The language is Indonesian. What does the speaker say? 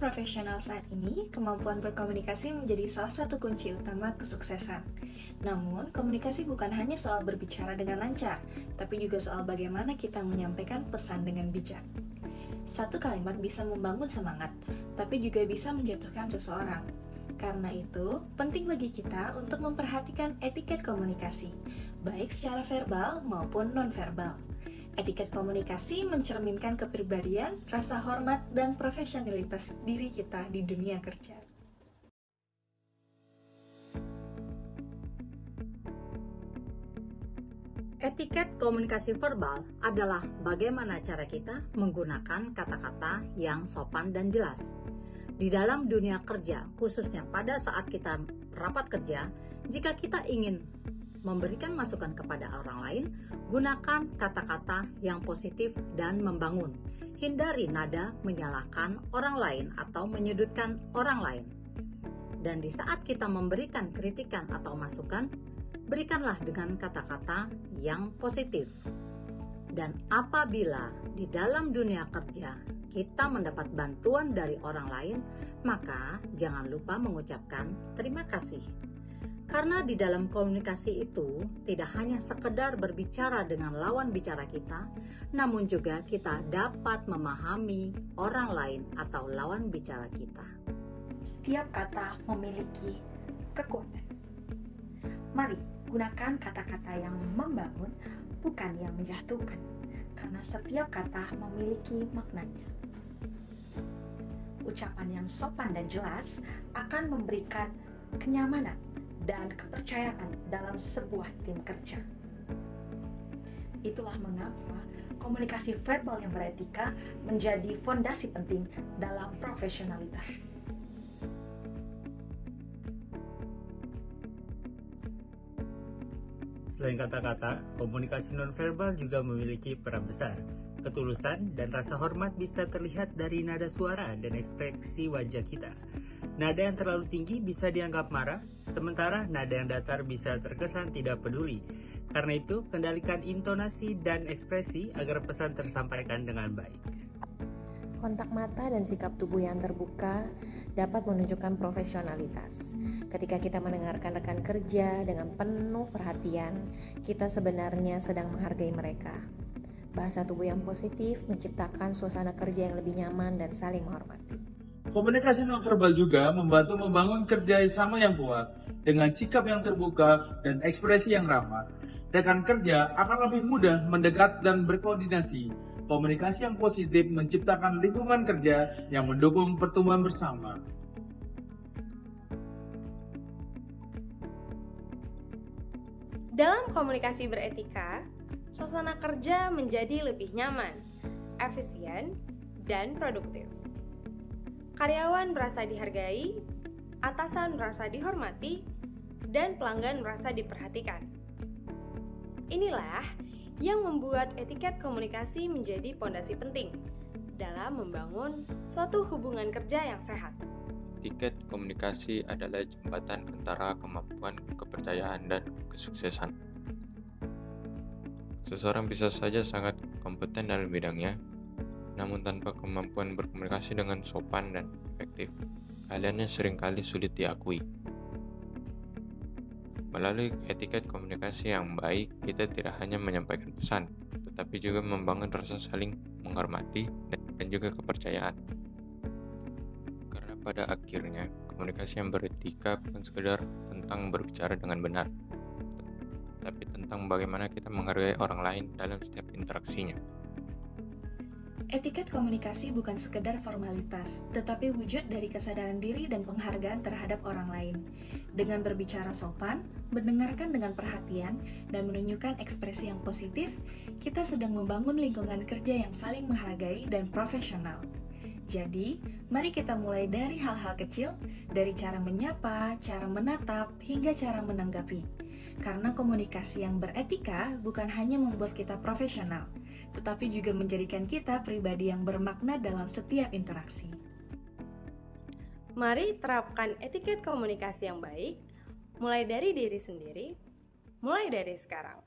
profesional saat ini, kemampuan berkomunikasi menjadi salah satu kunci utama kesuksesan. Namun, komunikasi bukan hanya soal berbicara dengan lancar, tapi juga soal bagaimana kita menyampaikan pesan dengan bijak. Satu kalimat bisa membangun semangat, tapi juga bisa menjatuhkan seseorang. Karena itu, penting bagi kita untuk memperhatikan etiket komunikasi, baik secara verbal maupun nonverbal. Etiket komunikasi mencerminkan kepribadian, rasa hormat, dan profesionalitas diri kita di dunia kerja. Etiket komunikasi verbal adalah bagaimana cara kita menggunakan kata-kata yang sopan dan jelas. Di dalam dunia kerja, khususnya pada saat kita rapat kerja, jika kita ingin memberikan masukan kepada orang lain, gunakan kata-kata yang positif dan membangun. Hindari nada menyalahkan orang lain atau menyudutkan orang lain. Dan di saat kita memberikan kritikan atau masukan, berikanlah dengan kata-kata yang positif. Dan apabila di dalam dunia kerja kita mendapat bantuan dari orang lain, maka jangan lupa mengucapkan terima kasih. Karena di dalam komunikasi itu tidak hanya sekedar berbicara dengan lawan bicara kita, namun juga kita dapat memahami orang lain atau lawan bicara kita. Setiap kata memiliki kekuatan. Mari gunakan kata-kata yang membangun, bukan yang menjatuhkan, karena setiap kata memiliki maknanya. Ucapan yang sopan dan jelas akan memberikan kenyamanan dan kepercayaan dalam sebuah tim kerja. Itulah mengapa komunikasi verbal yang beretika menjadi fondasi penting dalam profesionalitas. Selain kata-kata, komunikasi nonverbal juga memiliki peran besar. Ketulusan dan rasa hormat bisa terlihat dari nada suara dan ekspresi wajah kita. Nada yang terlalu tinggi bisa dianggap marah, sementara nada yang datar bisa terkesan tidak peduli. Karena itu, kendalikan intonasi dan ekspresi agar pesan tersampaikan dengan baik. Kontak mata dan sikap tubuh yang terbuka dapat menunjukkan profesionalitas. Ketika kita mendengarkan rekan kerja dengan penuh perhatian, kita sebenarnya sedang menghargai mereka. Bahasa tubuh yang positif menciptakan suasana kerja yang lebih nyaman dan saling menghormati. Komunikasi nonverbal juga membantu membangun kerjasama yang kuat dengan sikap yang terbuka dan ekspresi yang ramah. Rekan kerja akan lebih mudah mendekat dan berkoordinasi. Komunikasi yang positif menciptakan lingkungan kerja yang mendukung pertumbuhan bersama. Dalam komunikasi beretika, suasana kerja menjadi lebih nyaman, efisien, dan produktif. Karyawan merasa dihargai, atasan merasa dihormati, dan pelanggan merasa diperhatikan. Inilah yang membuat etiket komunikasi menjadi pondasi penting dalam membangun suatu hubungan kerja yang sehat. Etiket komunikasi adalah jembatan antara kemampuan, kepercayaan, dan kesuksesan. Seseorang bisa saja sangat kompeten dalam bidangnya, namun tanpa kemampuan berkomunikasi dengan sopan dan efektif, keahliannya seringkali sulit diakui. Melalui etiket komunikasi yang baik, kita tidak hanya menyampaikan pesan, tetapi juga membangun rasa saling menghormati dan juga kepercayaan. Karena pada akhirnya, komunikasi yang beretika bukan sekedar tentang berbicara dengan benar, tapi tentang bagaimana kita menghargai orang lain dalam setiap interaksinya. Etiket komunikasi bukan sekedar formalitas, tetapi wujud dari kesadaran diri dan penghargaan terhadap orang lain. Dengan berbicara sopan, mendengarkan dengan perhatian, dan menunjukkan ekspresi yang positif, kita sedang membangun lingkungan kerja yang saling menghargai dan profesional. Jadi, mari kita mulai dari hal-hal kecil, dari cara menyapa, cara menatap, hingga cara menanggapi. Karena komunikasi yang beretika bukan hanya membuat kita profesional, tetapi juga menjadikan kita pribadi yang bermakna dalam setiap interaksi. Mari terapkan etiket komunikasi yang baik, mulai dari diri sendiri, mulai dari sekarang.